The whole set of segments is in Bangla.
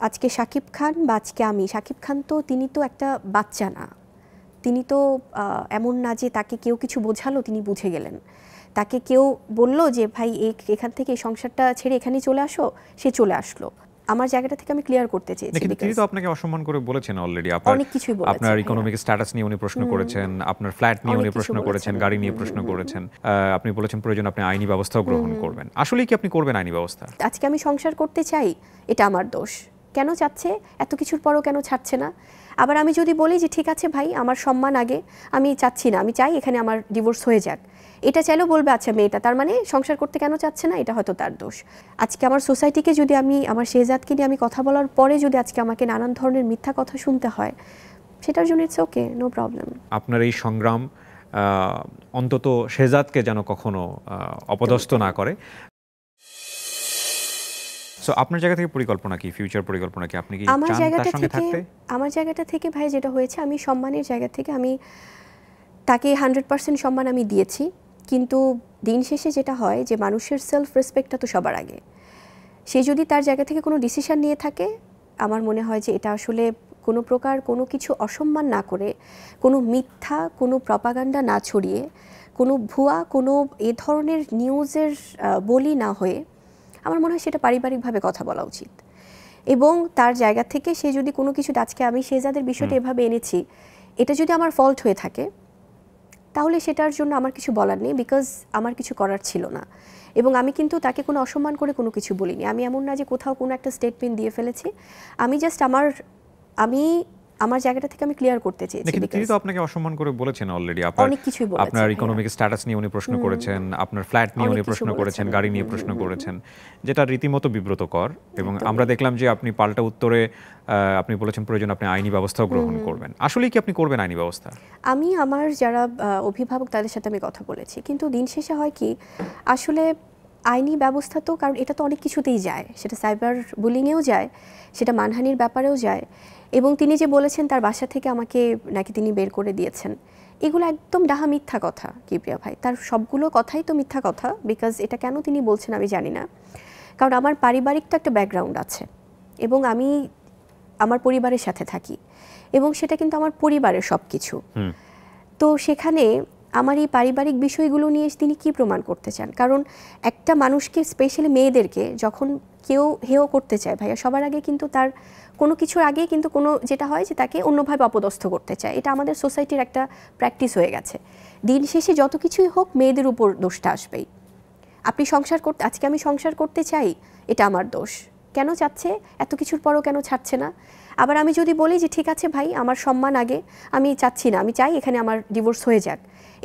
আজকে শাকিব খান বা আজকে আমি, শাকিব খান তো তিনি তো একটা বাচ্চা না, তিনি তো এমন না যে তাকে কেউ কিছু বোঝালো তিনি বুঝে গেলেন, তাকে কেউ বলল যে ভাই এখান থেকে এই সংসারটা ছেড়ে এখানেই চলে আসো, সে চলে আসলো। আমার জায়গাটা থেকে আমি ক্লিয়ার করতে চেয়েছি। কিন্তু তিনি তো আপনাকে অসম্মান করে বলেছেন অলরেডি। অনেক কিছুই বলেছেন, আপনার ইকোনমিক স্ট্যাটাস নিয়ে উনি প্রশ্ন করেছেন, আপনার ফ্ল্যাট নিয়ে উনি প্রশ্ন করেছেন, গাড়ি নিয়ে প্রশ্ন করেছেন। আপনি বলেছেন প্রয়োজন আপনি আইনি ব্যবস্থাও গ্রহণ করবেন। আসলেই কি আপনি করবেন আইনি ব্যবস্থা? আজকে আমি সংসার করতে চাই, এটা আমার দোষ। কেন চাচ্ছে, এত কিছুর পরও কেন ছাড়ছে না? আবার আমি যদি বলি যে ঠিক আছে ভাই, আমার সম্মান আগে, আমি চাচ্ছি না, আমি চাই এখানে আমার ডিভোর্স হয়ে যাক, এটা চাইলেও বলবে আচ্ছা মেয়েটা তার মানে সংসার করতে কেন চাচ্ছে না, এটা হয়তো তার দোষ। আজকে আমার সোসাইটিকে যদি আমি, আমার শেহজাদকে নিয়ে আমি কথা বলার পরে যদি আজকে আমাকে নানান ধরনের মিথ্যা কথা শুনতে হয়, সেটার জন্য ইটস ওকে, নো প্রবলেম। আপনার এই সংগ্রাম অন্তত শেহজাদকে যেন কখনো অপদস্থ না করে। সো আপনার জায়গা থেকে পরিকল্পনা কি, ফিউচার পরিকল্পনা কি? আপনি কি চান তার সঙ্গে থাকতে? আমার জায়গাটা থেকে ভাই যেটা হয়েছে, আমি সম্মানের জায়গা থেকে আমি তাকে 100% সম্মান আমি দিয়েছি, কিন্তু দিন শেষে যেটা হয় যে মানুষের সেলফ রেসপেক্টটা তো সবার আগে। সে যদি তার জায়গা থেকে কোনো ডিসিশন নিয়ে থাকে, আমার মনে হয় যে এটা আসলে কোনো প্রকার কোনো কিছু অসম্মান না করে, কোনো মিথ্যা কোনো প্রপাগান্ডা না ছড়িয়ে, কোনো ভুয়া কোনো এ ধরনের নিউজের বলি না হয়ে, আমার মনে হয় সেটা পারিবারিকভাবে কথা বলা উচিত। এবং তার জায়গা থেকে সে যদি কোনো কিছু, আজকে আমি শেহজাদের বিষয়টা এভাবে এনেছি, এটা যদি আমার ফল্ট হয়ে থাকে তাহলে সেটার জন্য আমার কিছু বলার নেই, বিকজ আমার কিছু করার ছিল না। এবং আমি কিন্তু তাকে কোনো অসম্মান করে কোনো কিছু বলিনি। আমি এমন না যে কোথাও কোনো একটা স্টেটমেন্ট দিয়ে ফেলেছি, আমি জাস্ট আমার জায়গাটা থেকে আমি ক্লিয়ার করতে চেয়েছি। কিন্তু তিনি তো আপনাকে অসম্মান করে বলেছেন অলরেডি। অনেক কিছুই বলেছেন, আপনার ইকোনমিক স্ট্যাটাস নিয়ে উনি প্রশ্ন করেছেন, আপনার ফ্ল্যাট নিয়ে উনি প্রশ্ন করেছেন, গাড়ি নিয়ে প্রশ্ন করেছেন, যেটা রীতিমতো বিব্রতকর। এবং আমরা দেখলাম যে আপনি পাল্টা উত্তরে আপনি বলেছেন প্রয়োজন আপনি আইনি ব্যবস্থাও গ্রহণ করবেন। আসলেই কি আপনি করবেন আইনি ব্যবস্থা? আমি আমার যারা অভিভাবক তাদের সাথে আমি কথা বলেছি, কিন্তু দিন শেষে হয় কি, আসলে আইনি ব্যবস্থা তো, কারণ এটা তো অনেক কিছুতেই যায়, সেটা সাইবার বুলিংয়েও যায়, সেটা মানহানির ব্যাপারেও যায়। এবং তিনি যে বলেছেন তার বাসা থেকে আমাকে নাকি তিনি বের করে দিয়েছেন, এগুলো একদম ডাহা মিথ্যা কথা কিপ্রিয়া ভাই। তার সবগুলো কথাই তো মিথ্যা কথা, বিকজ এটা কেন তিনি বলছেন আমি জানি না। কারণ আমার পারিবারিক তো একটা ব্যাকগ্রাউন্ড আছে, এবং আমি আমার পরিবারের সাথে থাকি, এবং সেটা কিন্তু আমার পরিবারের সব কিছু। তো সেখানে আমার এই পারিবারিক বিষয়গুলো নিয়ে তিনি কি প্রমাণ করতে চান? কারণ একটা মানুষকে, স্পেশালি মেয়েদেরকে যখন কেউ হেয় করতে চায় ভাইয়া, সবার আগে কিন্তু তার কোনো কিছুর আগে কিন্তু কোনো যেটা হয় যে তাকে অন্যভাবে অপদস্থ করতে চায়। এটা আমাদের সোসাইটির একটা প্র্যাকটিস হয়ে গেছে। দিন শেষে যত কিছুই হোক মেয়েদের উপর দোষটা আসবেই। আপনি আজকে আমি সংসার করতে চাই, এটা আমার দোষ। কেন চাচ্ছে, এত কিছুর পরও কেন ছাড়ছে না? আবার আমি যদি বলি যে ঠিক আছে ভাই, আমার সম্মান আগে, আমি চাচ্ছি না, আমি চাই এখানে আমার ডিভোর্স হয়ে যাক,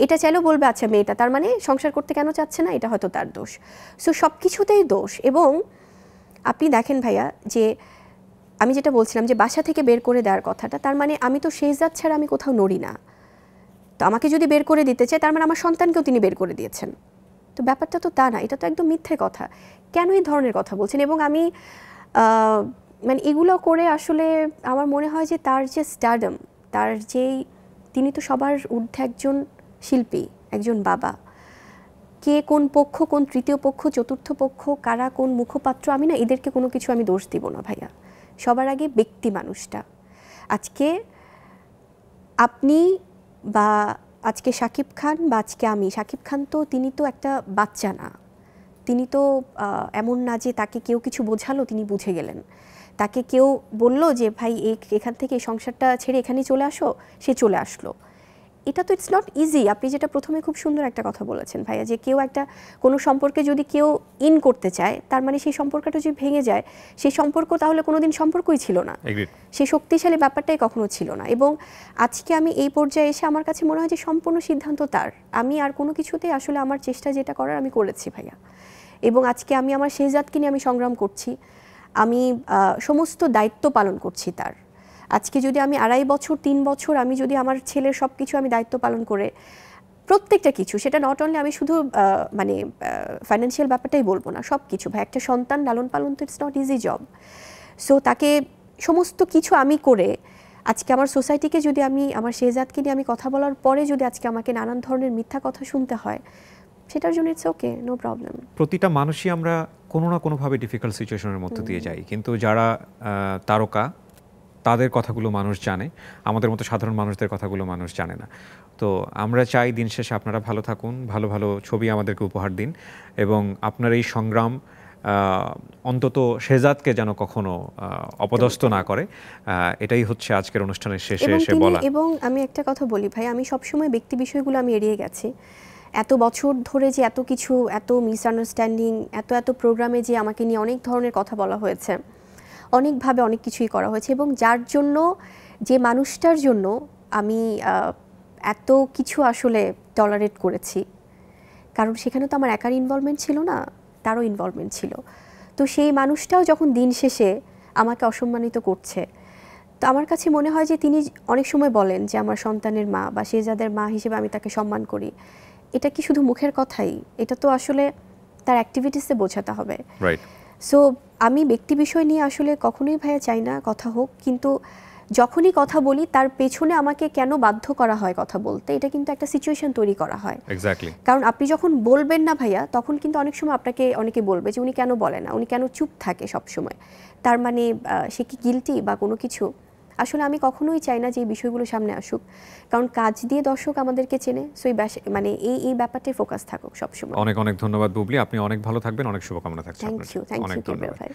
এটা চাইলেও বলবে আচ্ছা মেয়েটা তার মানে সংসার করতে কেন চাচ্ছে না, এটা হয়তো তার দোষ। সো সব কিছুতেই দোষ। এবং আপনি দেখেন ভাইয়া, যে আমি যেটা বলছিলাম যে বাসা থেকে বের করে দেওয়ার কথাটা, তার মানে আমি তো শেহজাদ ছাড়া আমি কোথাও নড়ি না। তো আমাকে যদি বের করে দিতে চায়, তার মানে আমার সন্তানকেও তিনি বের করে দিয়েছেন। তো ব্যাপারটা তো তা না, এটা তো একদম মিথ্যে কথা। কেন এই ধরনের কথা বলছেন? এবং আমি মানে এগুলো করে আসলে আমার মনে হয় যে তার যে স্টারডম, তার যেই, তিনি তো সবার ঊর্ধ্বে একজন শিল্পী, একজন বাবা। কে কোন পক্ষ, কোন তৃতীয় পক্ষ, চতুর্থ পক্ষ, কারা কোন মুখপাত্র, আমি না এদেরকে কোনো কিছু আমি দোষ দিব না ভাইয়া। সবার আগে ব্যক্তি মানুষটা। আজকে আপনি বা আজকে শাকিব খান বা আজকে আমি, শাকিব খান তো তিনি তো একটা বাচ্চা না, তিনি তো এমন না যে তাকে কেউ কিছু বোঝালো তিনি বুঝে গেলেন, তাকে কেউ বলল যে ভাই এখান থেকে এই সংসারটা ছেড়ে এখানেই চলে আসো, সে চলে আসলো। এটা তো ইটস নট ইজি। আপনি যেটা প্রথমে খুব সুন্দর একটা কথা বলেছেন ভাইয়া, যে কেউ একটা কোনো সম্পর্কে যদি কেউ ইন করতে চায়, তার মানে সেই সম্পর্কটা যদি ভেঙে যায়, সেই সম্পর্ক তাহলে কোনোদিন সম্পর্কই ছিল না, সেই শক্তিশালী ব্যাপারটাই কখনো ছিল না। এবং আজকে আমি এই পর্যায়ে এসে আমার কাছে মনে হয় যে সম্পূর্ণ সিদ্ধান্ত তার। আমি আর কোনো কিছুতেই আসলে আমার চেষ্টা যেটা করার আমি করেছি ভাইয়া। এবং আজকে আমি আমার শেহজাদকে নিয়ে আমি সংগ্রাম করছি, আমি সমস্ত দায়িত্ব পালন করছি তার। আজকে যদি আমি 2.5 বছর 3 বছর আমি যদি আমার ছেলের সব কিছু আমি দায়িত্ব পালন করে প্রত্যেকটা কিছু, সেটা নট অনলি আমি শুধু মানে ফাইন্যান্সিয়াল ব্যাপারটাই বলবো না, সব কিছু ভাই, একটা সন্তান লালন পালন তো it's not easy job. So তাকে সমস্ত কিছু আমি করে আজকে আমার সোসাইটিকে যদি আমি, আমার শেহজাদকে নিয়ে আমি কথা বলার পরে যদি আজকে আমাকে নানান ধরনের মিথ্যা কথা শুনতে হয়, সেটার জন্য ইটস ওকে, নো প্রবলেম। প্রতিটা মানুষই আমরা কোনো না কোনোভাবে ডিফিকাল্ট সিচুয়েশনের মধ্যে দিয়ে যাই, কিন্তু যারা তারকা তাদের কথাগুলো মানুষ জানে, আমাদের মতো সাধারণ মানুষদের কথাগুলো মানুষ জানে না। তো আমরা চাই দিন শেষে আপনারা ভালো থাকুন, ভালো ভালো ছবি আমাদেরকে উপহার দিন, এবং আপনার এই সংগ্রাম অন্তত শেহজাদকে যেন কখনো অপদস্থ না করে। এটাই হচ্ছে আজকের অনুষ্ঠানের শেষে এসে বলা। এবং আমি একটা কথা বলি ভাই, আমি সবসময় ব্যক্তি বিষয়গুলো আমি এড়িয়ে গেছি। এত বছর ধরে যে এত কিছু, এত মিসআন্ডারস্ট্যান্ডিং, এত প্রোগ্রামে যে আমাকে নিয়ে অনেক ধরনের কথা বলা হয়েছে, অনেকভাবে অনেক কিছুই করা হয়েছে, এবং যার জন্য, যে মানুষটার জন্য আমি এত কিছু আসলে টলারেট করেছি, কারণ সেখানে তো আমার একার ইনভলভমেন্ট ছিল না, তারও ইনভলভমেন্ট ছিল। তো সেই মানুষটাও যখন দিন শেষে আমাকে অসম্মানিত করছে, তো আমার কাছে মনে হয় যে তিনি অনেক সময় বলেন যে আমার সন্তানের মা বা শেহজাদের মা হিসেবে আমি তাকে সম্মান করি। এটা কি শুধু মুখের কথাই? এটা তো আসলে তার অ্যাক্টিভিটিসে বোঝাতে হবে। রাইট। সো আমি ব্যক্তি বিষয় নিয়ে আসলে কখনোই ভাইয়া চাই না কথা হোক, কিন্তু যখনই কথা বলি তার পেছনে আমাকে কেন বাধ্য করা হয় কথা বলতে, এটা কিন্তু একটা সিচুয়েশন তৈরি করা হয়। এক্স্যাক্টলি। কারণ আপনি যখন বলবেন না ভাইয়া, তখন কিন্তু অনেক সময় আপনাকে অনেকে বলবে যে উনি কেন বলে না, উনি কেন চুপ থাকে সব সময়, তার মানে সে কি গিলটি বা কোনো কিছু। আসলে আমি কখনোই চাই না যে এই বিষয়গুলো সামনে আসুক, কারণ কাজ দিয়ে দর্শক আমাদেরকে চেনে। সো মানে এই ব্যাপারটাই ফোকাস থাকুক সবসময়। অনেক অনেক ধন্যবাদ বুবলি, আপনি অনেক ভালো থাকবেন, অনেক শুভকামনা থাকছে আপনার। থ্যাংক ইউ কিবরিয়া ভাই।